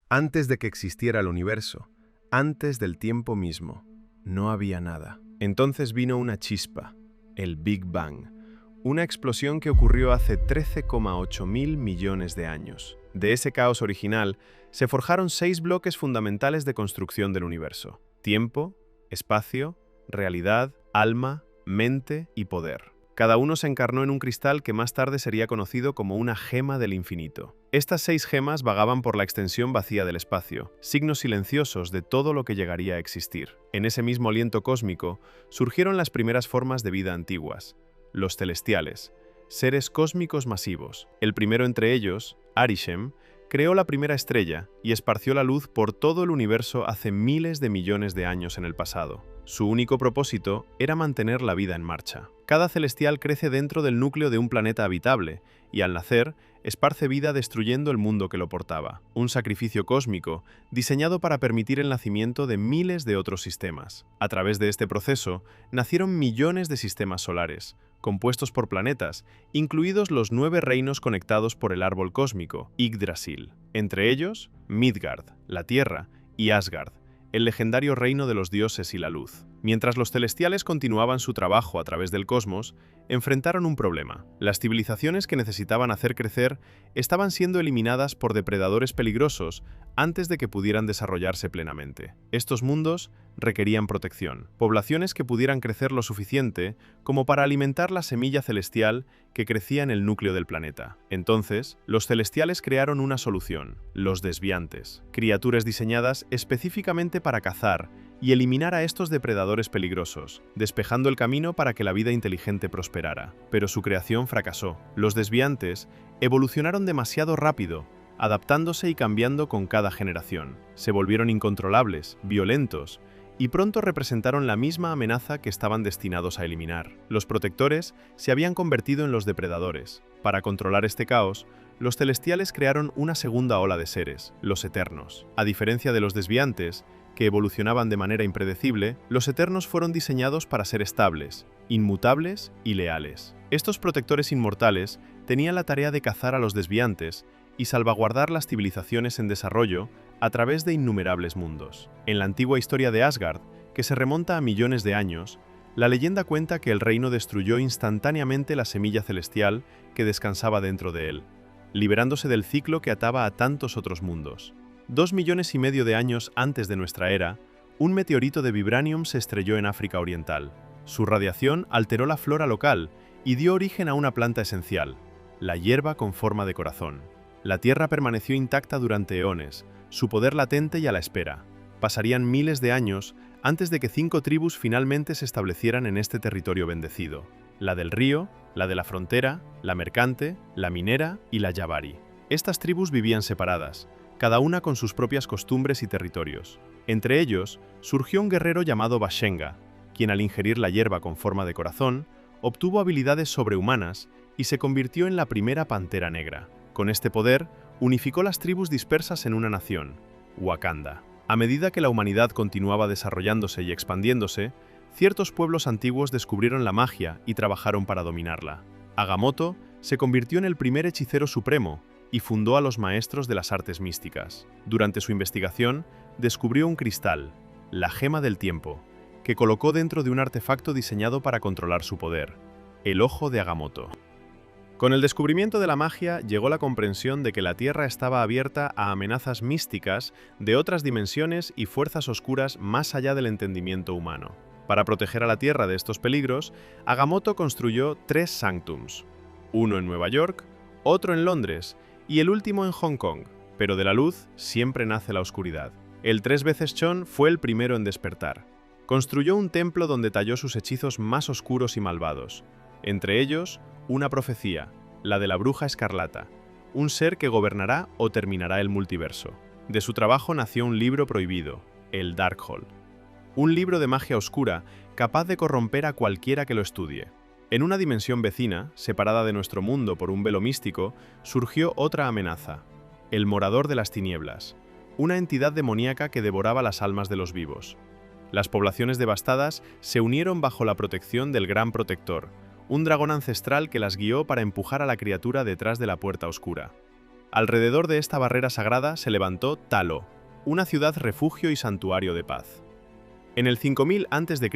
Antes de que existiera el universo, antes del tiempo mismo, no había nada. Entonces vino una chispa, el Big Bang, una explosión que ocurrió hace 13,8 mil millones de años. De ese caos original se forjaron 6 bloques fundamentales de construcción del universo: tiempo, espacio, realidad, alma, mente y poder. Cada uno se encarnó en un cristal que más tarde sería conocido como una gema del infinito. Estas 6 gemas vagaban por la extensión vacía del espacio, signos silenciosos de todo lo que llegaría a existir. En ese mismo aliento cósmico surgieron las primeras formas de vida antiguas, los celestiales, seres cósmicos masivos. El primero entre ellos, Arishem, creó la primera estrella y esparció la luz por todo el universo hace miles de millones de años en el pasado. Su único propósito era mantener la vida en marcha. Cada celestial crece dentro del núcleo de un planeta habitable y, al nacer, esparce vida destruyendo el mundo que lo portaba. Un sacrificio cósmico diseñado para permitir el nacimiento de miles de otros sistemas. A través de este proceso, nacieron millones de sistemas solares, compuestos por planetas, incluidos los 9 reinos conectados por el árbol cósmico, Yggdrasil. Entre ellos, Midgard, la Tierra, y Asgard, el legendario reino de los dioses y la luz. Mientras los celestiales continuaban su trabajo a través del cosmos, enfrentaron un problema. Las civilizaciones que necesitaban hacer crecer estaban siendo eliminadas por depredadores peligrosos antes de que pudieran desarrollarse plenamente. Estos mundos requerían protección, poblaciones que pudieran crecer lo suficiente como para alimentar la semilla celestial que crecía en el núcleo del planeta. Entonces, los celestiales crearon una solución: los desviantes, criaturas diseñadas específicamente para cazar y eliminar a estos depredadores peligrosos, despejando el camino para que la vida inteligente prosperara. Pero su creación fracasó. Los desviantes evolucionaron demasiado rápido, adaptándose y cambiando con cada generación. Se volvieron incontrolables, violentos, y pronto representaron la misma amenaza que estaban destinados a eliminar. Los protectores se habían convertido en los depredadores. Para controlar este caos, los celestiales crearon una segunda ola de seres, los Eternos. A diferencia de los desviantes, que evolucionaban de manera impredecible, los Eternos fueron diseñados para ser estables, inmutables y leales. Estos protectores inmortales tenían la tarea de cazar a los desviantes y salvaguardar las civilizaciones en desarrollo a través de innumerables mundos. En la antigua historia de Asgard, que se remonta a millones de años, la leyenda cuenta que el reino destruyó instantáneamente la semilla celestial que descansaba dentro de él, liberándose del ciclo que ataba a tantos otros mundos. 2,5 millones de años antes de nuestra era, un meteorito de vibranium se estrelló en África Oriental. Su radiación alteró la flora local y dio origen a una planta esencial, la hierba con forma de corazón. La Tierra permaneció intacta durante eones, su poder latente y a la espera. Pasarían miles de años antes de que 5 tribus finalmente se establecieran en este territorio bendecido: la del río, la de la frontera, la mercante, la minera y la Yabari. Estas tribus vivían separadas, cada una con sus propias costumbres y territorios. Entre ellos, surgió un guerrero llamado Bashenga, quien al ingerir la hierba con forma de corazón, obtuvo habilidades sobrehumanas y se convirtió en la primera pantera negra. Con este poder, unificó las tribus dispersas en una nación, Wakanda. A medida que la humanidad continuaba desarrollándose y expandiéndose, ciertos pueblos antiguos descubrieron la magia y trabajaron para dominarla. Agamotto se convirtió en el primer hechicero supremo y fundó a los maestros de las artes místicas. Durante su investigación, descubrió un cristal, la gema del tiempo, que colocó dentro de un artefacto diseñado para controlar su poder, el ojo de Agamotto. Con el descubrimiento de la magia llegó la comprensión de que la Tierra estaba abierta a amenazas místicas de otras dimensiones y fuerzas oscuras más allá del entendimiento humano. Para proteger a la Tierra de estos peligros, Agamotto construyó 3 sanctums, uno en Nueva York, otro en Londres y el último en Hong Kong, pero de la luz siempre nace la oscuridad. El 3 veces Chon fue el primero en despertar. Construyó un templo donde talló sus hechizos más oscuros y malvados, entre ellos una profecía, la de la Bruja Escarlata, un ser que gobernará o terminará el multiverso. De su trabajo nació un libro prohibido, el Darkhold, un libro de magia oscura capaz de corromper a cualquiera que lo estudie. En una dimensión vecina, separada de nuestro mundo por un velo místico, surgió otra amenaza, el Morador de las Tinieblas, una entidad demoníaca que devoraba las almas de los vivos. Las poblaciones devastadas se unieron bajo la protección del Gran Protector, un dragón ancestral que las guió para empujar a la criatura detrás de la puerta oscura. Alrededor de esta barrera sagrada se levantó Talo, una ciudad refugio y santuario de paz. En el 5000 a.C.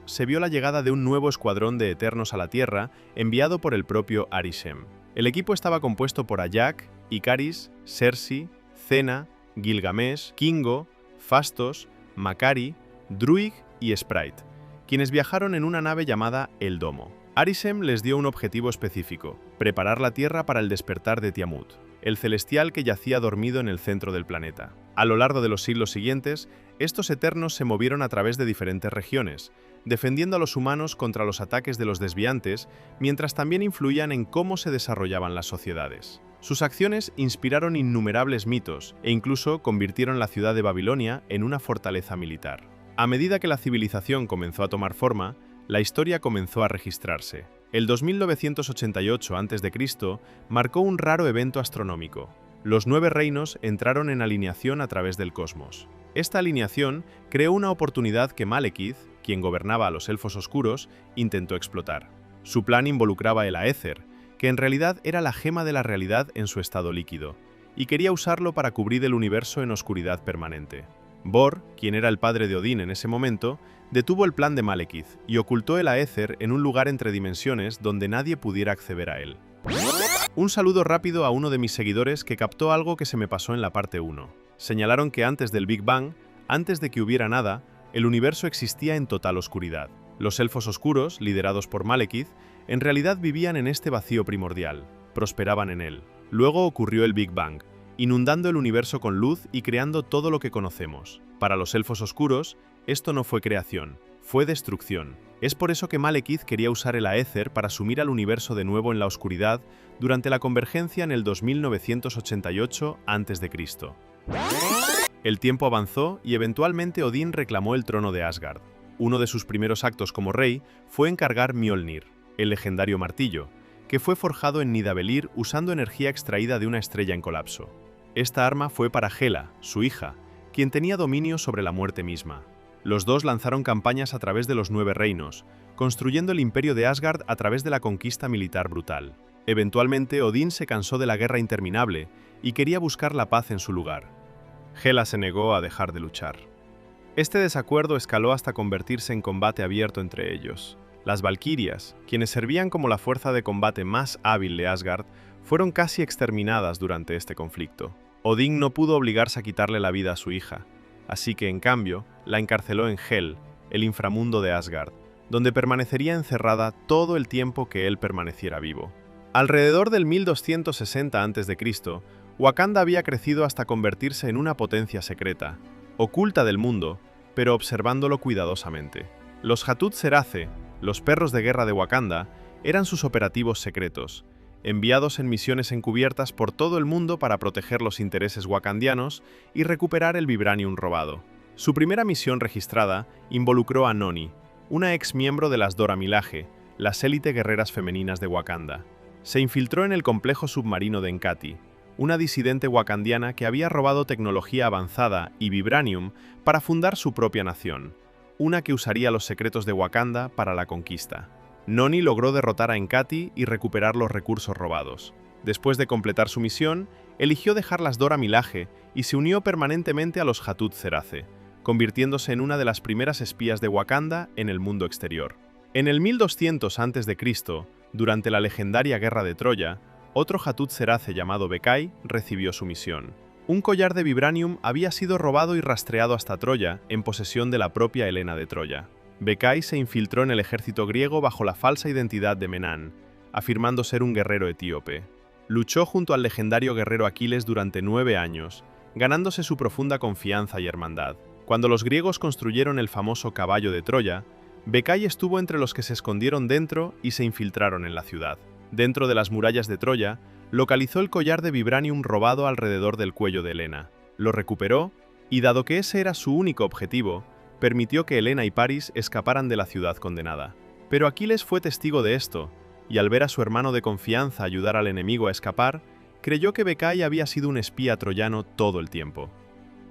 se vio la llegada de un nuevo escuadrón de Eternos a la Tierra enviado por el propio Arishem. El equipo estaba compuesto por Ayak, Icaris, Sersi, Cena, Gilgamesh, Kingo, Fastos, Makari, Druig y Sprite, quienes viajaron en una nave llamada El Domo. Arishem les dio un objetivo específico: preparar la Tierra para el despertar de Tiamut, el celestial que yacía dormido en el centro del planeta. A lo largo de los siglos siguientes, estos Eternos se movieron a través de diferentes regiones, defendiendo a los humanos contra los ataques de los desviantes, mientras también influían en cómo se desarrollaban las sociedades. Sus acciones inspiraron innumerables mitos e incluso convirtieron la ciudad de Babilonia en una fortaleza militar. A medida que la civilización comenzó a tomar forma, la historia comenzó a registrarse. El 2988 a.C. marcó un raro evento astronómico. Los 9 reinos entraron en alineación a través del cosmos. Esta alineación creó una oportunidad que Malekith, quien gobernaba a los elfos oscuros, intentó explotar. Su plan involucraba el Aether, que en realidad era la gema de la realidad en su estado líquido, y quería usarlo para cubrir el universo en oscuridad permanente. Bor, quien era el padre de Odín en ese momento, detuvo el plan de Malekith y ocultó el Aether en un lugar entre dimensiones donde nadie pudiera acceder a él. Un saludo rápido a uno de mis seguidores que captó algo que se me pasó en la parte 1. Señalaron que antes del Big Bang, antes de que hubiera nada, el universo existía en total oscuridad. Los elfos oscuros, liderados por Malekith, en realidad vivían en este vacío primordial, prosperaban en él. Luego ocurrió el Big Bang, inundando el universo con luz y creando todo lo que conocemos. Para los elfos oscuros, esto no fue creación, fue destrucción. Es por eso que Malekith quería usar el Aether para sumir al universo de nuevo en la oscuridad durante la convergencia en el 2988 a.C. El tiempo avanzó y eventualmente Odín reclamó el trono de Asgard. Uno de sus primeros actos como rey fue encargar Mjolnir, el legendario martillo, que fue forjado en Nidavellir usando energía extraída de una estrella en colapso. Esta arma fue para Hela, su hija, quien tenía dominio sobre la muerte misma. Los dos lanzaron campañas a través de los 9 reinos, construyendo el imperio de Asgard a través de la conquista militar brutal. Eventualmente, Odín se cansó de la guerra interminable y quería buscar la paz en su lugar. Hela se negó a dejar de luchar. Este desacuerdo escaló hasta convertirse en combate abierto entre ellos. Las Valquirias, quienes servían como la fuerza de combate más hábil de Asgard, fueron casi exterminadas durante este conflicto. Odín no pudo obligarse a quitarle la vida a su hija, así que, en cambio, la encarceló en Hel, el inframundo de Asgard, donde permanecería encerrada todo el tiempo que él permaneciera vivo. Alrededor del 1260 a.C., Wakanda había crecido hasta convertirse en una potencia secreta, oculta del mundo, pero observándolo cuidadosamente. Los Hatut-Serace, los perros de guerra de Wakanda, eran sus operativos secretos, enviados en misiones encubiertas por todo el mundo para proteger los intereses wakandianos y recuperar el vibranium robado. Su primera misión registrada involucró a Noni, una ex miembro de las Dora Milaje, las élite guerreras femeninas de Wakanda. Se infiltró en el complejo submarino de Enkati, una disidente wakandiana que había robado tecnología avanzada y vibranium para fundar su propia nación, una que usaría los secretos de Wakanda para la conquista. Noni logró derrotar a Enkati y recuperar los recursos robados. Después de completar su misión, eligió dejar las Dora Milaje y se unió permanentemente a los Hatut-Serace, convirtiéndose en una de las primeras espías de Wakanda en el mundo exterior. En el 1200 a.C., durante la legendaria Guerra de Troya, otro Hatut-Serace llamado Bekai recibió su misión. Un collar de vibranium había sido robado y rastreado hasta Troya en posesión de la propia Helena de Troya. Bekai se infiltró en el ejército griego bajo la falsa identidad de Menán, afirmando ser un guerrero etíope. Luchó junto al legendario guerrero Aquiles durante 9 años, ganándose su profunda confianza y hermandad. Cuando los griegos construyeron el famoso caballo de Troya, Bekai estuvo entre los que se escondieron dentro y se infiltraron en la ciudad. Dentro de las murallas de Troya, localizó el collar de vibranium robado alrededor del cuello de Helena. Lo recuperó y, dado que ese era su único objetivo, permitió que Helena y Paris escaparan de la ciudad condenada. Pero Aquiles fue testigo de esto, y al ver a su hermano de confianza ayudar al enemigo a escapar, creyó que Bekai había sido un espía troyano todo el tiempo.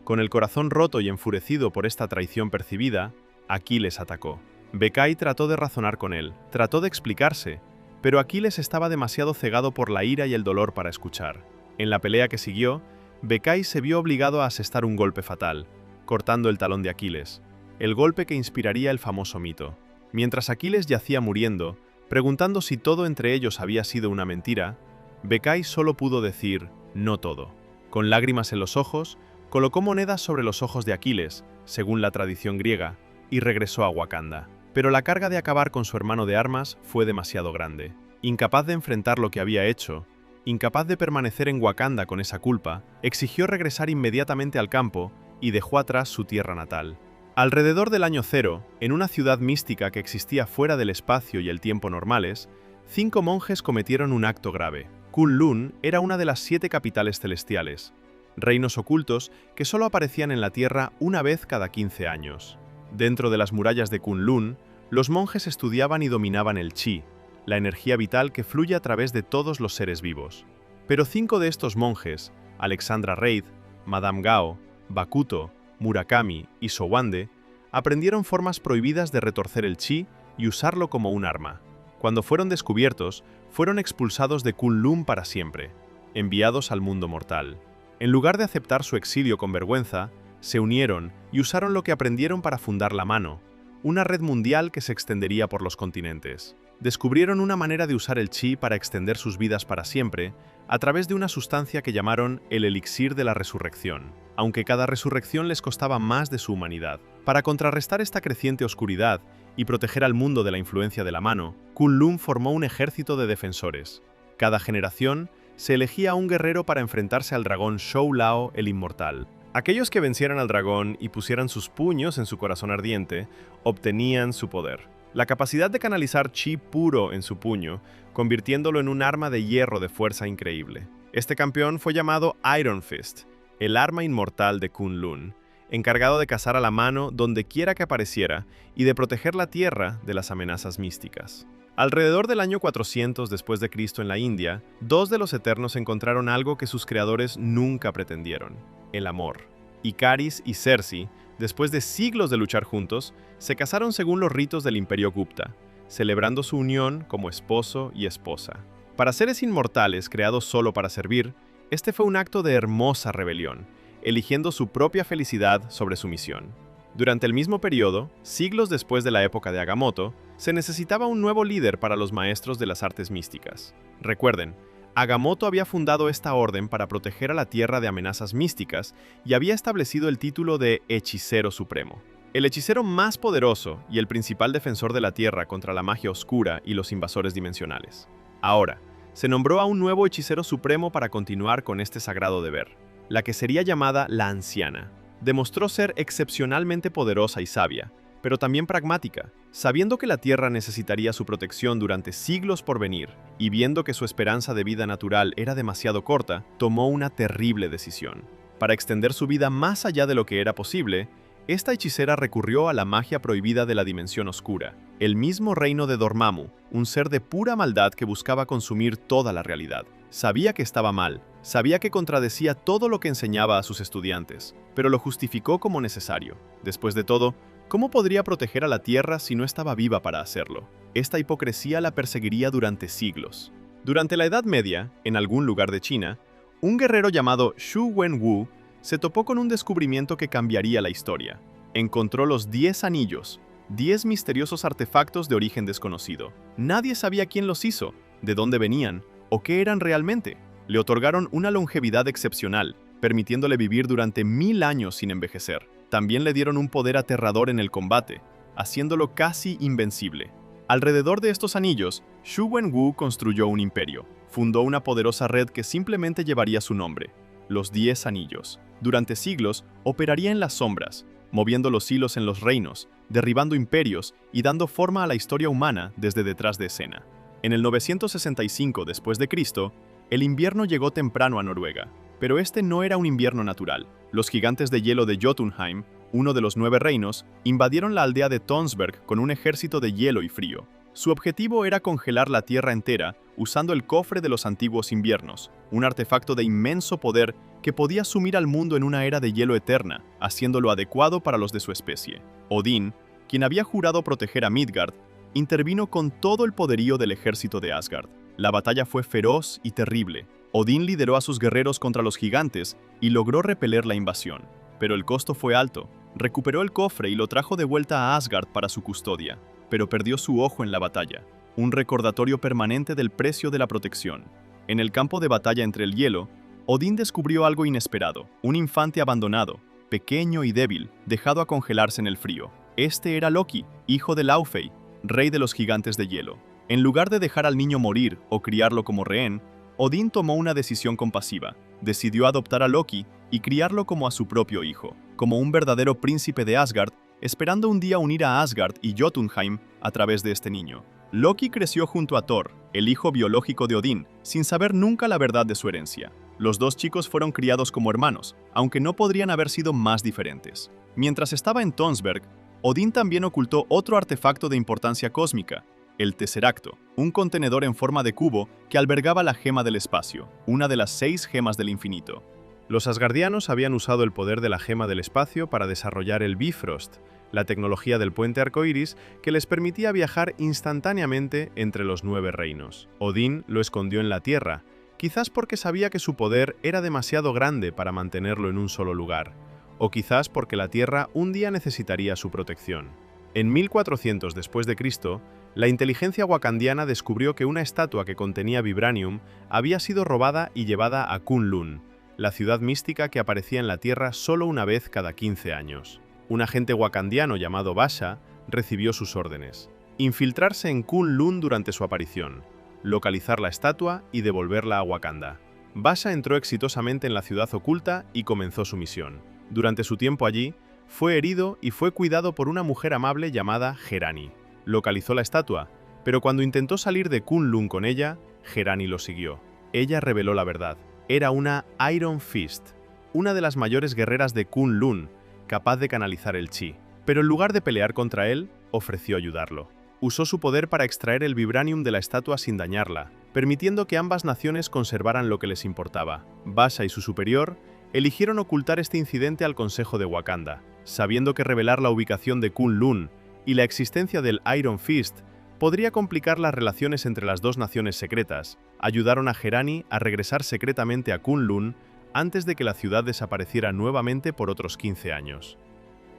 Con el corazón roto y enfurecido por esta traición percibida, Aquiles atacó. Bekai trató de razonar con él, trató de explicarse, pero Aquiles estaba demasiado cegado por la ira y el dolor para escuchar. En la pelea que siguió, Beccai se vio obligado a asestar un golpe fatal, cortando el talón de Aquiles, el golpe que inspiraría el famoso mito. Mientras Aquiles yacía muriendo, preguntando si todo entre ellos había sido una mentira, Beccai solo pudo decir no todo. Con lágrimas en los ojos, colocó monedas sobre los ojos de Aquiles, según la tradición griega, y regresó a Wakanda. Pero la carga de acabar con su hermano de armas fue demasiado grande. Incapaz de enfrentar lo que había hecho, incapaz de permanecer en Wakanda con esa culpa, exigió regresar inmediatamente al campo y dejó atrás su tierra natal. Alrededor del año 0, en una ciudad mística que existía fuera del espacio y el tiempo normales, 5 monjes cometieron un acto grave. Kunlun era una de las 7 capitales celestiales, reinos ocultos que solo aparecían en la Tierra una vez cada 15 años. Dentro de las murallas de Kunlun, los monjes estudiaban y dominaban el chi, la energía vital que fluye a través de todos los seres vivos. Pero 5 de estos monjes, Alexandra Reid, Madame Gao, Bakuto, Murakami y Sowande, aprendieron formas prohibidas de retorcer el chi y usarlo como un arma. Cuando fueron descubiertos, fueron expulsados de Kunlun para siempre, enviados al mundo mortal. En lugar de aceptar su exilio con vergüenza, se unieron y usaron lo que aprendieron para fundar la Mano, una red mundial que se extendería por los continentes. Descubrieron una manera de usar el chi para extender sus vidas para siempre a través de una sustancia que llamaron el elixir de la resurrección, aunque cada resurrección les costaba más de su humanidad. Para contrarrestar esta creciente oscuridad y proteger al mundo de la influencia de la Mano, Kunlun formó un ejército de defensores. Cada generación se elegía a un guerrero para enfrentarse al dragón Shou Lao el Inmortal. Aquellos que vencieran al dragón y pusieran sus puños en su corazón ardiente, obtenían su poder. La capacidad de canalizar chi puro en su puño, convirtiéndolo en un arma de hierro de fuerza increíble. Este campeón fue llamado Iron Fist, el arma inmortal de Kunlun, encargado de cazar a la Mano donde quiera que apareciera y de proteger la tierra de las amenazas místicas. Alrededor del año 400 después de Cristo en la India, 2 de los Eternos encontraron algo que sus creadores nunca pretendieron: el amor. Ikaris y Sersi, después de siglos de luchar juntos, se casaron según los ritos del Imperio Gupta, celebrando su unión como esposo y esposa. Para seres inmortales creados solo para servir, este fue un acto de hermosa rebelión, eligiendo su propia felicidad sobre su misión. Durante el mismo periodo, siglos después de la época de Agamotto, se necesitaba un nuevo líder para los maestros de las artes místicas. Recuerden, Agamotto había fundado esta orden para proteger a la Tierra de amenazas místicas y había establecido el título de Hechicero Supremo. El hechicero más poderoso y el principal defensor de la Tierra contra la magia oscura y los invasores dimensionales. Ahora, se nombró a un nuevo hechicero supremo para continuar con este sagrado deber, la que sería llamada la Anciana. Demostró ser excepcionalmente poderosa y sabia, pero también pragmática, sabiendo que la Tierra necesitaría su protección durante siglos por venir, y viendo que su esperanza de vida natural era demasiado corta, tomó una terrible decisión. Para extender su vida más allá de lo que era posible, esta hechicera recurrió a la magia prohibida de la dimensión oscura, el mismo reino de Dormammu, un ser de pura maldad que buscaba consumir toda la realidad. Sabía que estaba mal, sabía que contradecía todo lo que enseñaba a sus estudiantes, pero lo justificó como necesario. Después de todo, ¿cómo podría proteger a la Tierra si no estaba viva para hacerlo? Esta hipocresía la perseguiría durante siglos. Durante la Edad Media, en algún lugar de China, un guerrero llamado Xu Wenwu se topó con un descubrimiento que cambiaría la historia. Encontró los 10 anillos, 10 misteriosos artefactos de origen desconocido. Nadie sabía quién los hizo, de dónde venían o qué eran realmente. Le otorgaron una longevidad excepcional, permitiéndole vivir durante 1000 años sin envejecer. También le dieron un poder aterrador en el combate, haciéndolo casi invencible. Alrededor de estos anillos, Xu Wenwu construyó un imperio. Fundó una poderosa red que simplemente llevaría su nombre, los 10 Anillos. Durante siglos, operaría en las sombras, moviendo los hilos en los reinos, derribando imperios y dando forma a la historia humana desde detrás de escena. En el 965 después de Cristo, el invierno llegó temprano a Noruega, pero este no era un invierno natural. Los gigantes de hielo de Jotunheim, uno de los 9 reinos, invadieron la aldea de Tonsberg con un ejército de hielo y frío. Su objetivo era congelar la tierra entera usando el cofre de los antiguos inviernos, un artefacto de inmenso poder que podía sumir al mundo en una era de hielo eterna, haciéndolo adecuado para los de su especie. Odín, quien había jurado proteger a Midgard, intervino con todo el poderío del ejército de Asgard. La batalla fue feroz y terrible. Odín lideró a sus guerreros contra los gigantes y logró repeler la invasión. Pero el costo fue alto. Recuperó el cofre y lo trajo de vuelta a Asgard para su custodia, pero perdió su ojo en la batalla, un recordatorio permanente del precio de la protección. En el campo de batalla entre el hielo, Odín descubrió algo inesperado, un infante abandonado, pequeño y débil, dejado a congelarse en el frío. Este era Loki, hijo de Laufey, rey de los gigantes de hielo. En lugar de dejar al niño morir o criarlo como rehén, Odín tomó una decisión compasiva. Decidió adoptar a Loki y criarlo como a su propio hijo, como un verdadero príncipe de Asgard, esperando un día unir a Asgard y Jotunheim a través de este niño. Loki creció junto a Thor, el hijo biológico de Odín, sin saber nunca la verdad de su herencia. Los dos chicos fueron criados como hermanos, aunque no podrían haber sido más diferentes. Mientras estaba en Tonsberg, Odín también ocultó otro artefacto de importancia cósmica, el Tesseracto, un contenedor en forma de cubo que albergaba la gema del espacio, una de las 6 gemas del infinito. Los asgardianos habían usado el poder de la gema del espacio para desarrollar el Bifrost, la tecnología del puente arcoíris que les permitía viajar instantáneamente entre los 9 reinos. Odín lo escondió en la tierra, quizás porque sabía que su poder era demasiado grande para mantenerlo en un solo lugar, o quizás porque la tierra un día necesitaría su protección. En 1400 después de Cristo, la inteligencia wakandiana descubrió que una estatua que contenía vibranium había sido robada y llevada a Kunlun, la ciudad mística que aparecía en la Tierra solo una vez cada 15 años. Un agente wakandiano llamado Basha recibió sus órdenes: infiltrarse en Kunlun durante su aparición, localizar la estatua y devolverla a Wakanda. Basha entró exitosamente en la ciudad oculta y comenzó su misión. Durante su tiempo allí, fue herido y fue cuidado por una mujer amable llamada Herani. Localizó la estatua, pero cuando intentó salir de Kunlun con ella, Herani lo siguió. Ella reveló la verdad. Era una Iron Fist, una de las mayores guerreras de Kunlun, capaz de canalizar el chi. Pero en lugar de pelear contra él, ofreció ayudarlo. Usó su poder para extraer el vibranium de la estatua sin dañarla, permitiendo que ambas naciones conservaran lo que les importaba. Basha y su superior eligieron ocultar este incidente al Consejo de Wakanda, sabiendo que revelar la ubicación de Kunlun y la existencia del Iron Fist podría complicar las relaciones entre las dos naciones secretas. Ayudaron a Herani a regresar secretamente a Kunlun antes de que la ciudad desapareciera nuevamente por otros 15 años.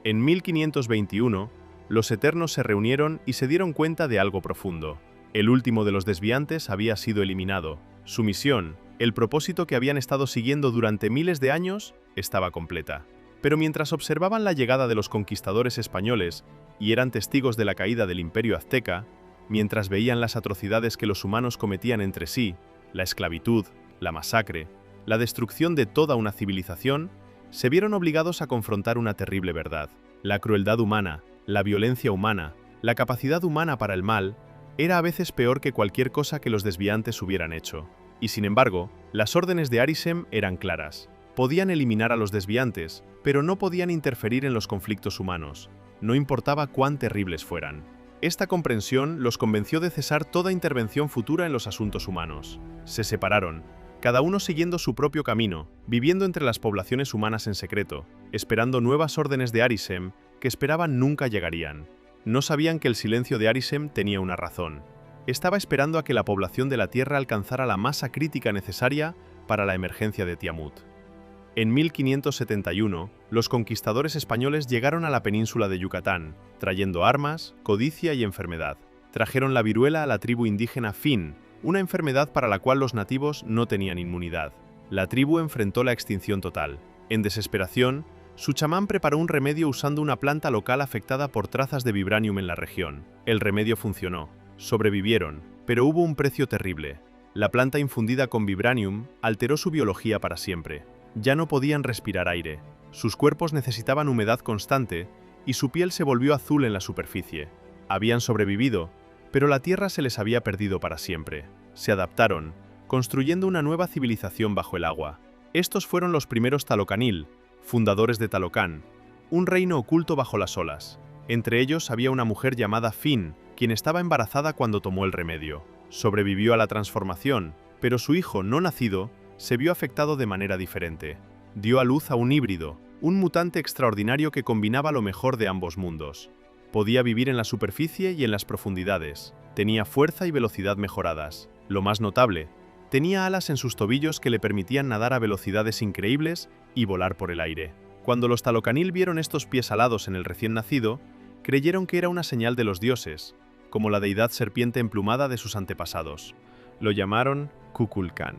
En 1521, los Eternos se reunieron y se dieron cuenta de algo profundo. El último de los desviantes había sido eliminado. Su misión, el propósito que habían estado siguiendo durante miles de años, estaba completa. Pero mientras observaban la llegada de los conquistadores españoles y eran testigos de la caída del Imperio Azteca, mientras veían las atrocidades que los humanos cometían entre sí, la esclavitud, la masacre, la destrucción de toda una civilización, se vieron obligados a confrontar una terrible verdad. La crueldad humana, la violencia humana, la capacidad humana para el mal, era a veces peor que cualquier cosa que los desviantes hubieran hecho. Y sin embargo, las órdenes de Arishem eran claras. Podían eliminar a los desviantes, pero no podían interferir en los conflictos humanos, no importaba cuán terribles fueran. Esta comprensión los convenció de cesar toda intervención futura en los asuntos humanos. Se separaron, cada uno siguiendo su propio camino, viviendo entre las poblaciones humanas en secreto, esperando nuevas órdenes de Arishem que esperaban nunca llegarían. No sabían que el silencio de Arishem tenía una razón. Estaba esperando a que la población de la Tierra alcanzara la masa crítica necesaria para la emergencia de Tiamut. En 1571, los conquistadores españoles llegaron a la península de Yucatán, trayendo armas, codicia y enfermedad. Trajeron la viruela a la tribu indígena Fin, una enfermedad para la cual los nativos no tenían inmunidad. La tribu enfrentó la extinción total. En desesperación, su chamán preparó un remedio usando una planta local afectada por trazas de vibranium en la región. El remedio funcionó. Sobrevivieron, pero hubo un precio terrible. La planta infundida con vibranium alteró su biología para siempre. Ya no podían respirar aire, sus cuerpos necesitaban humedad constante y su piel se volvió azul en la superficie. Habían sobrevivido, pero la tierra se les había perdido para siempre. Se adaptaron, construyendo una nueva civilización bajo el agua. Estos fueron los primeros Talocanil, fundadores de Talocan, un reino oculto bajo las olas. Entre ellos había una mujer llamada Fin, quien estaba embarazada cuando tomó el remedio. Sobrevivió a la transformación, pero su hijo no nacido se vio afectado de manera diferente. Dio a luz a un híbrido, un mutante extraordinario que combinaba lo mejor de ambos mundos. Podía vivir en la superficie y en las profundidades. Tenía fuerza y velocidad mejoradas. Lo más notable, Tenía alas en sus tobillos que le permitían nadar a velocidades increíbles y volar por el aire. Cuando los Talocanil vieron estos pies alados en el recién nacido, creyeron que era una señal de los dioses, como la deidad serpiente emplumada de sus antepasados. Lo llamaron Kukulcán.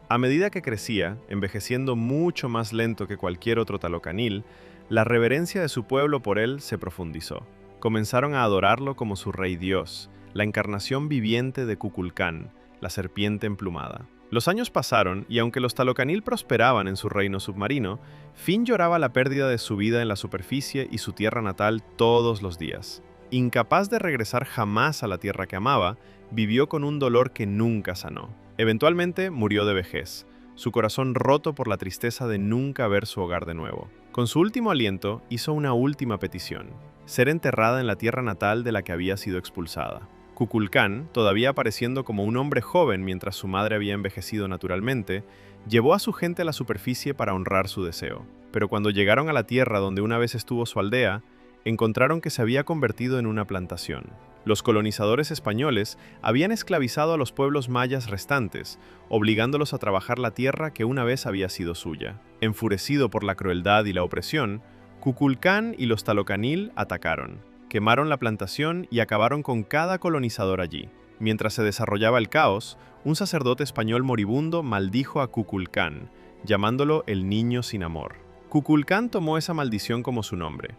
A medida que crecía, envejeciendo mucho más lento que cualquier otro Talocanil, la reverencia de su pueblo por él se profundizó. Comenzaron a adorarlo como su rey dios, la encarnación viviente de Kukulcán, la serpiente emplumada. Los años pasaron y aunque los Talocanil prosperaban en su reino submarino, Finn lloraba la pérdida de su vida en la superficie y su tierra natal todos los días. Incapaz de regresar jamás a la tierra que amaba, vivió con un dolor que nunca sanó. Eventualmente murió de vejez, su corazón roto por la tristeza de nunca ver su hogar de nuevo. Con su último aliento, hizo una última petición: ser enterrada en la tierra natal de la que había sido expulsada. Kukulcán, todavía apareciendo como un hombre joven mientras su madre había envejecido naturalmente, llevó a su gente a la superficie para honrar su deseo. Pero cuando llegaron a la tierra donde una vez estuvo su aldea, encontraron que se había convertido en una plantación. Los colonizadores españoles habían esclavizado a los pueblos mayas restantes, obligándolos a trabajar la tierra que una vez había sido suya. Enfurecido por la crueldad y la opresión, Kukulcán y los Talocanil atacaron. Quemaron la plantación y acabaron con cada colonizador allí. Mientras se desarrollaba el caos, un sacerdote español moribundo maldijo a Kukulcán, llamándolo el niño sin amor. Kukulcán tomó esa maldición como su nombre.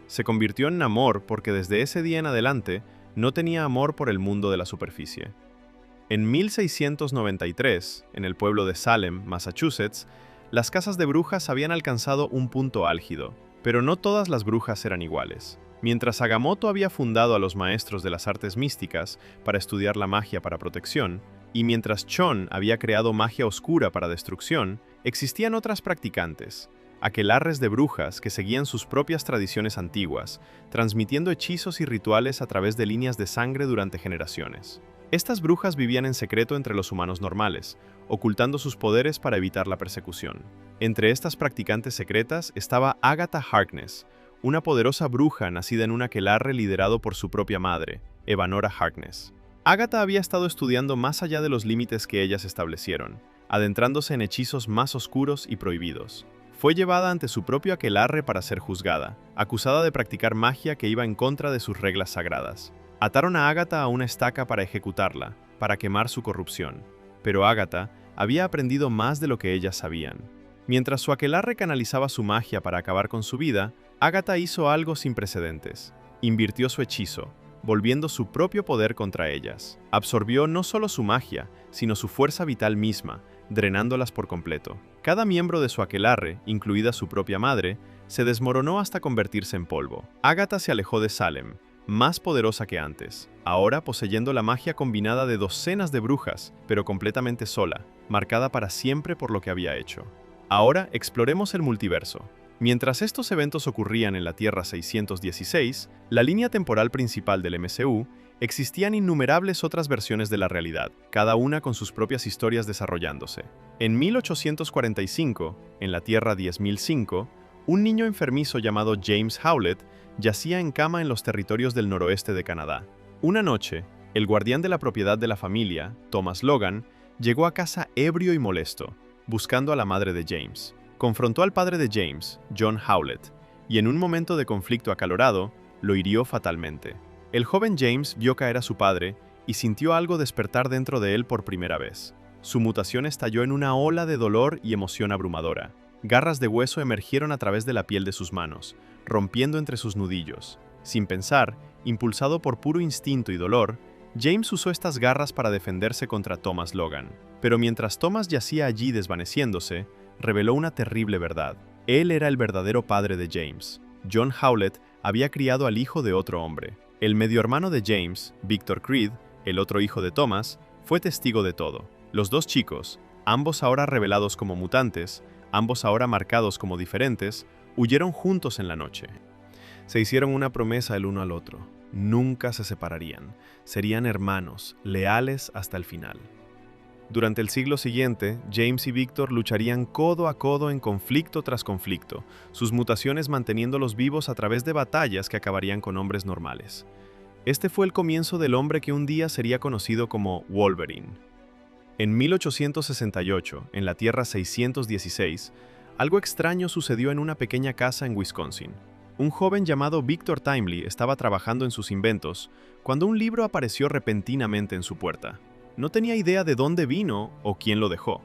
Se convirtió en Namor porque desde ese día en adelante no tenía amor por el mundo de la superficie. En 1693, en el pueblo de Salem, Massachusetts, las casas de brujas habían alcanzado un punto álgido, pero no todas las brujas eran iguales. Mientras Agamotto había fundado a los maestros de las artes místicas para estudiar la magia para protección, y mientras Chon había creado magia oscura para destrucción, existían otras practicantes, aquelarres de brujas que seguían sus propias tradiciones antiguas, transmitiendo hechizos y rituales a través de líneas de sangre durante generaciones. Estas brujas vivían en secreto entre los humanos normales, ocultando sus poderes para evitar la persecución. Entre estas practicantes secretas estaba Agatha Harkness, una poderosa bruja nacida en un aquelarre liderado por su propia madre, Evanora Harkness. Agatha había estado estudiando más allá de los límites que ellas establecieron, adentrándose en hechizos más oscuros y prohibidos. Fue llevada ante su propio aquelarre para ser juzgada, acusada de practicar magia que iba en contra de sus reglas sagradas. Ataron a Agatha a una estaca para ejecutarla, para quemar su corrupción. Pero Agatha había aprendido más de lo que ellas sabían. Mientras su aquelarre canalizaba su magia para acabar con su vida, Agatha hizo algo sin precedentes. Invirtió su hechizo, volviendo su propio poder contra ellas. Absorbió no solo su magia, sino su fuerza vital misma, drenándolas por completo. Cada miembro de su aquelarre, incluida su propia madre, se desmoronó hasta convertirse en polvo. Agatha se alejó de Salem, más poderosa que antes, ahora poseyendo la magia combinada de docenas de brujas, pero completamente sola, marcada para siempre por lo que había hecho. Ahora exploremos el multiverso. Mientras estos eventos ocurrían en la Tierra 616, la línea temporal principal del MCU, existían innumerables otras versiones de la realidad, cada una con sus propias historias desarrollándose. En 1845, en la Tierra 10005, un niño enfermizo llamado James Howlett yacía en cama en los territorios del noroeste de Canadá. Una noche, el guardián de la propiedad de la familia, Thomas Logan, llegó a casa ebrio y molesto, buscando a la madre de James. Confrontó al padre de James, John Howlett, y en un momento de conflicto acalorado, lo hirió fatalmente. El joven James vio caer a su padre y sintió algo despertar dentro de él por primera vez. Su mutación estalló en una ola de dolor y emoción abrumadora. Garras de hueso emergieron a través de la piel de sus manos, rompiendo entre sus nudillos. Sin pensar, impulsado por puro instinto y dolor, James usó estas garras para defenderse contra Thomas Logan. Pero mientras Thomas yacía allí desvaneciéndose, reveló una terrible verdad. Él era el verdadero padre de James. John Howlett había criado al hijo de otro hombre. El medio hermano de James, Victor Creed, el otro hijo de Thomas, fue testigo de todo. Los dos chicos, ambos ahora revelados como mutantes, ambos ahora marcados como diferentes, huyeron juntos en la noche. Se hicieron una promesa el uno al otro. Nunca se separarían. Serían hermanos, leales hasta el final. Durante el siglo siguiente, James y Victor lucharían codo a codo en conflicto tras conflicto, sus mutaciones manteniéndolos vivos a través de batallas que acabarían con hombres normales. Este fue el comienzo del hombre que un día sería conocido como Wolverine. En 1868, en la Tierra 616, algo extraño sucedió en una pequeña casa en Wisconsin. Un joven llamado Victor Timely estaba trabajando en sus inventos cuando un libro apareció repentinamente en su puerta. No tenía idea de dónde vino o quién lo dejó.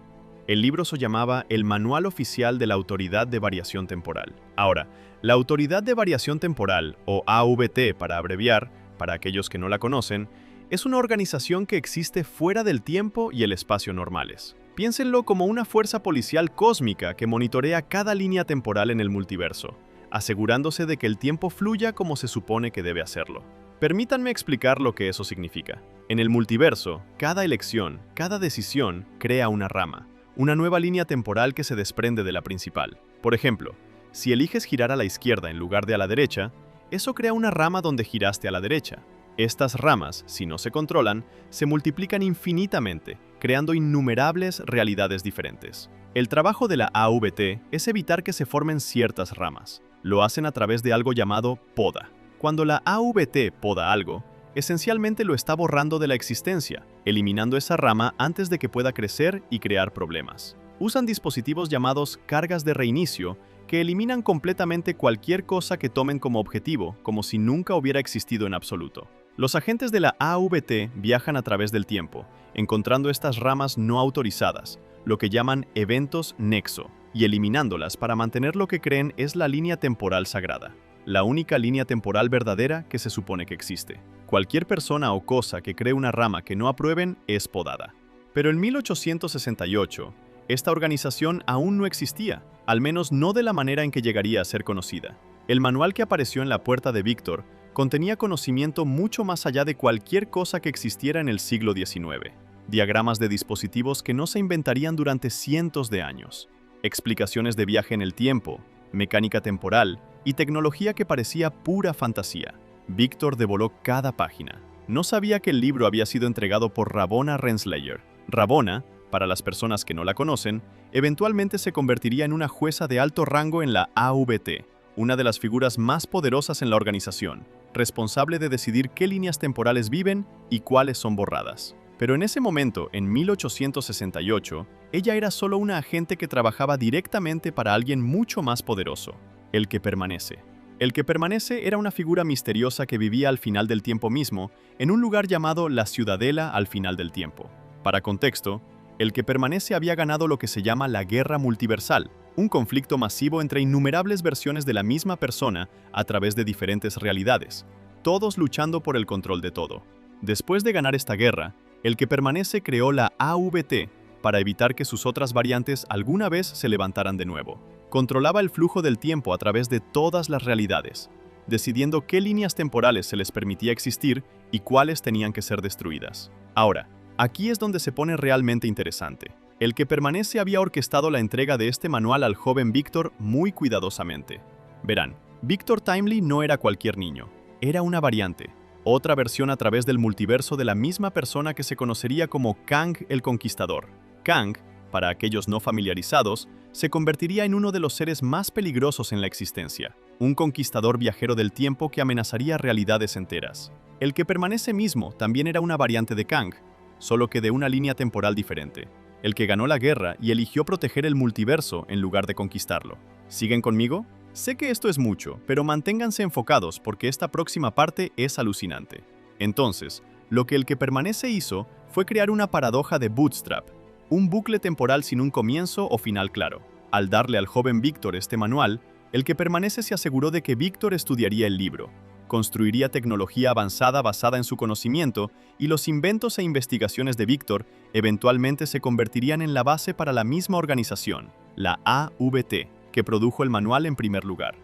El libro se llamaba El Manual Oficial de la Autoridad de Variación Temporal. Ahora, la Autoridad de Variación Temporal, o AVT para abreviar, para aquellos que no la conocen, es una organización que existe fuera del tiempo y el espacio normales. Piénsenlo como una fuerza policial cósmica que monitorea cada línea temporal en el multiverso, asegurándose de que el tiempo fluya como se supone que debe hacerlo. Permítanme explicar lo que eso significa. En el multiverso, cada elección, cada decisión crea una rama, una nueva línea temporal que se desprende de la principal. Por ejemplo, si eliges girar a la izquierda en lugar de a la derecha, eso crea una rama donde giraste a la derecha. Estas ramas, si no se controlan, se multiplican infinitamente, creando innumerables realidades diferentes. El trabajo de la AVT es evitar que se formen ciertas ramas. Lo hacen a través de algo llamado poda. Cuando la AVT poda algo, esencialmente lo está borrando de la existencia, eliminando esa rama antes de que pueda crecer y crear problemas. Usan dispositivos llamados cargas de reinicio que eliminan completamente cualquier cosa que tomen como objetivo, como si nunca hubiera existido en absoluto. Los agentes de la AVT viajan a través del tiempo, encontrando estas ramas no autorizadas, lo que llaman eventos nexo, y eliminándolas para mantener lo que creen es la línea temporal sagrada, la única línea temporal verdadera que se supone que existe. Cualquier persona o cosa que cree una rama que no aprueben es podada. Pero en 1868, esta organización aún no existía, al menos no de la manera en que llegaría a ser conocida. El manual que apareció en la puerta de Víctor contenía conocimiento mucho más allá de cualquier cosa que existiera en el siglo XIX. Diagramas de dispositivos que no se inventarían durante cientos de años. Explicaciones de viaje en el tiempo, mecánica temporal y tecnología que parecía pura fantasía. Víctor devoró cada página. No sabía que el libro había sido entregado por Ravonna Renslayer. Ravonna, para las personas que no la conocen, eventualmente se convertiría en una jueza de alto rango en la AVT, una de las figuras más poderosas en la organización, responsable de decidir qué líneas temporales viven y cuáles son borradas. Pero en ese momento, en 1868, ella era solo una agente que trabajaba directamente para alguien mucho más poderoso, el que permanece. El que permanece era una figura misteriosa que vivía al final del tiempo mismo, en un lugar llamado la Ciudadela al final del tiempo. Para contexto, el que permanece había ganado lo que se llama la Guerra Multiversal, un conflicto masivo entre innumerables versiones de la misma persona a través de diferentes realidades, todos luchando por el control de todo. Después de ganar esta guerra, el que permanece creó la AVT para evitar que sus otras variantes alguna vez se levantaran de nuevo. Controlaba el flujo del tiempo a través de todas las realidades, decidiendo qué líneas temporales se les permitía existir y cuáles tenían que ser destruidas. Ahora, aquí es donde se pone realmente interesante. El que permanece había orquestado la entrega de este manual al joven Víctor muy cuidadosamente. Verán, Victor Timely no era cualquier niño, era una variante, otra versión a través del multiverso de la misma persona que se conocería como Kang el Conquistador. Kang, para aquellos no familiarizados, se convertiría en uno de los seres más peligrosos en la existencia, un conquistador viajero del tiempo que amenazaría realidades enteras. El que permanece mismo también era una variante de Kang, solo que de una línea temporal diferente. El que ganó la guerra y eligió proteger el multiverso en lugar de conquistarlo. ¿Siguen conmigo? Sé que esto es mucho, pero manténganse enfocados porque esta próxima parte es alucinante. Entonces, lo que el que permanece hizo fue crear una paradoja de Bootstrap, un bucle temporal sin un comienzo o final claro. Al darle al joven Víctor este manual, el que permanece se aseguró de que Víctor estudiaría el libro, construiría tecnología avanzada basada en su conocimiento y los inventos e investigaciones de Víctor eventualmente se convertirían en la base para la misma organización, la AVT, que produjo el manual en primer lugar.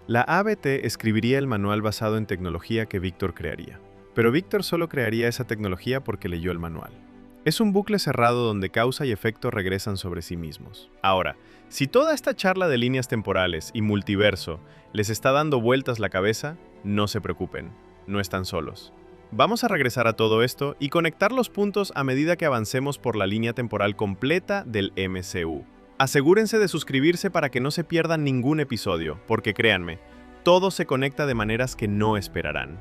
La AVT escribiría el manual basado en tecnología que Víctor crearía. Pero Víctor solo crearía esa tecnología porque leyó el manual. Es un bucle cerrado donde causa y efecto regresan sobre sí mismos. Ahora, si toda esta charla de líneas temporales y multiverso les está dando vueltas la cabeza, no se preocupen, no están solos. Vamos a regresar a todo esto y conectar los puntos a medida que avancemos por la línea temporal completa del MCU. Asegúrense de suscribirse para que no se pierdan ningún episodio, porque créanme, todo se conecta de maneras que no esperarán.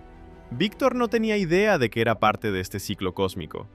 Víctor no tenía idea de que era parte de este ciclo cósmico.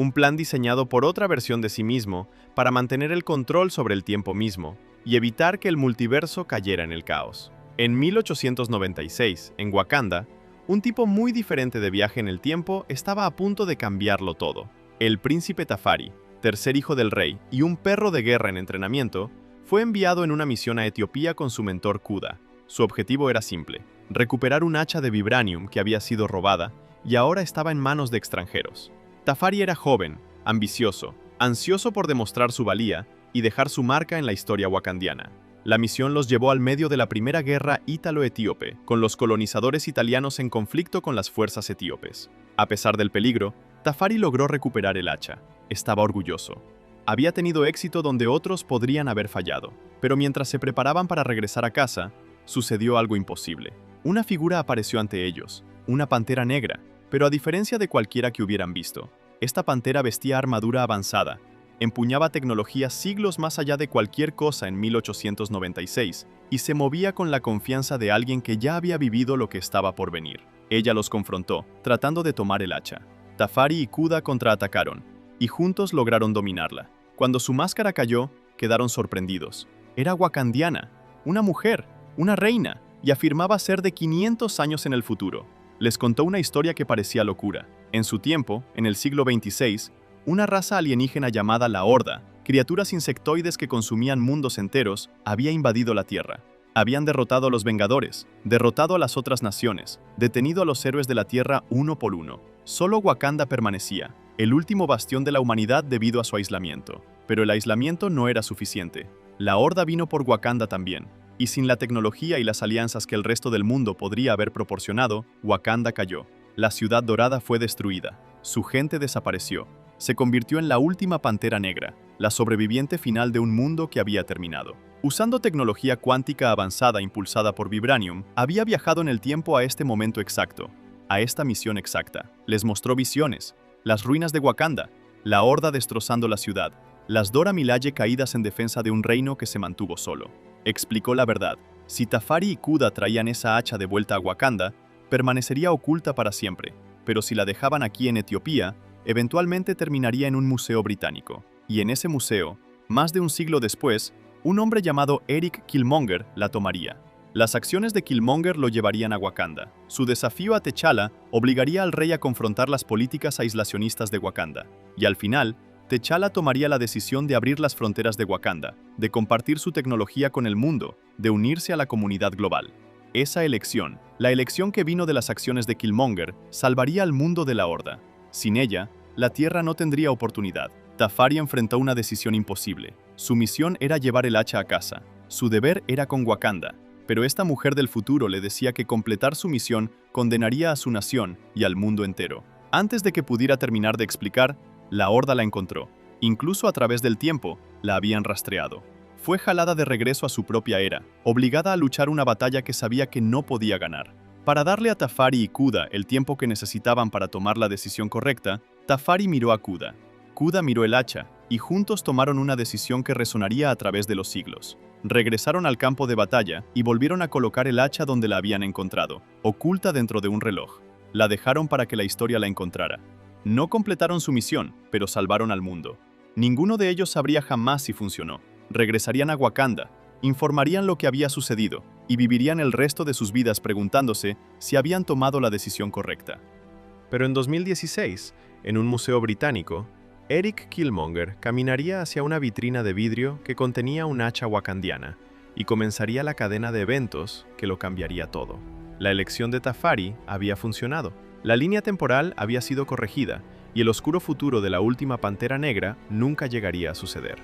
un plan diseñado por otra versión de sí mismo para mantener el control sobre el tiempo mismo y evitar que el multiverso cayera en el caos. En 1896, en Wakanda, un tipo muy diferente de viaje en el tiempo estaba a punto de cambiarlo todo. El príncipe Tafari, tercer hijo del rey y un perro de guerra en entrenamiento, fue enviado en una misión a Etiopía con su mentor Kuda. Su objetivo era simple: recuperar un hacha de vibranium que había sido robada y ahora estaba en manos de extranjeros. Tafari era joven, ambicioso, ansioso por demostrar su valía y dejar su marca en la historia wakandiana. La misión los llevó al medio de la primera guerra ítalo-etíope, con los colonizadores italianos en conflicto con las fuerzas etíopes. A pesar del peligro, Tafari logró recuperar el hacha. Estaba orgulloso. Había tenido éxito donde otros podrían haber fallado, pero mientras se preparaban para regresar a casa, sucedió algo imposible. Una figura apareció ante ellos, una pantera negra, pero a diferencia de cualquiera que hubieran visto, esta pantera vestía armadura avanzada, empuñaba tecnología siglos más allá de cualquier cosa en 1896 y se movía con la confianza de alguien que ya había vivido lo que estaba por venir. Ella los confrontó, tratando de tomar el hacha. Tafari y Kuda contraatacaron, y juntos lograron dominarla. Cuando su máscara cayó, quedaron sorprendidos. Era wakandiana, una mujer, una reina, y afirmaba ser de 500 años en el futuro. Les contó una historia que parecía locura. En su tiempo, en el siglo XXVI, una raza alienígena llamada la Horda, criaturas insectoides que consumían mundos enteros, había invadido la Tierra. Habían derrotado a los Vengadores, derrotado a las otras naciones, detenido a los héroes de la Tierra uno por uno. Solo Wakanda permanecía, el último bastión de la humanidad debido a su aislamiento. Pero el aislamiento no era suficiente. La Horda vino por Wakanda también, y sin la tecnología y las alianzas que el resto del mundo podría haber proporcionado, Wakanda cayó. La ciudad dorada fue destruida. Su gente desapareció. Se convirtió en la última pantera negra, la sobreviviente final de un mundo que había terminado. Usando tecnología cuántica avanzada impulsada por Vibranium, había viajado en el tiempo a este momento exacto, a esta misión exacta. Les mostró visiones, las ruinas de Wakanda, la Horda destrozando la ciudad, las Dora Milaje caídas en defensa de un reino que se mantuvo solo. Explicó la verdad: si Tafari y Kuda traían esa hacha de vuelta a Wakanda, permanecería oculta para siempre, pero si la dejaban aquí en Etiopía, eventualmente terminaría en un museo británico. Y en ese museo, más de un siglo después, un hombre llamado Eric Killmonger la tomaría. Las acciones de Killmonger lo llevarían a Wakanda. Su desafío a T'Challa obligaría al rey a confrontar las políticas aislacionistas de Wakanda. Y al final, T'Challa tomaría la decisión de abrir las fronteras de Wakanda, de compartir su tecnología con el mundo, de unirse a la comunidad global. Esa elección, la elección que vino de las acciones de Killmonger, salvaría al mundo de la Horda. Sin ella, la Tierra no tendría oportunidad. Tafari enfrentó una decisión imposible. Su misión era llevar el hacha a casa. Su deber era con Wakanda. Pero esta mujer del futuro le decía que completar su misión condenaría a su nación y al mundo entero. Antes de que pudiera terminar de explicar, la Horda la encontró. Incluso a través del tiempo, la habían rastreado. Fue jalada de regreso a su propia era, obligada a luchar una batalla que sabía que no podía ganar. Para darle a Tafari y Kuda el tiempo que necesitaban para tomar la decisión correcta, Tafari miró a Kuda. Kuda miró el hacha, y juntos tomaron una decisión que resonaría a través de los siglos. Regresaron al campo de batalla y volvieron a colocar el hacha donde la habían encontrado, oculta dentro de un reloj. La dejaron para que la historia la encontrara. No completaron su misión, pero salvaron al mundo. Ninguno de ellos sabría jamás si funcionó. Regresarían a Wakanda, informarían lo que había sucedido y vivirían el resto de sus vidas preguntándose si habían tomado la decisión correcta. Pero en 2016, en un museo británico, Eric Killmonger caminaría hacia una vitrina de vidrio que contenía un hacha wakandiana y comenzaría la cadena de eventos que lo cambiaría todo. La elección de Tafari había funcionado. La línea temporal había sido corregida y el oscuro futuro de la última Pantera Negra nunca llegaría a suceder.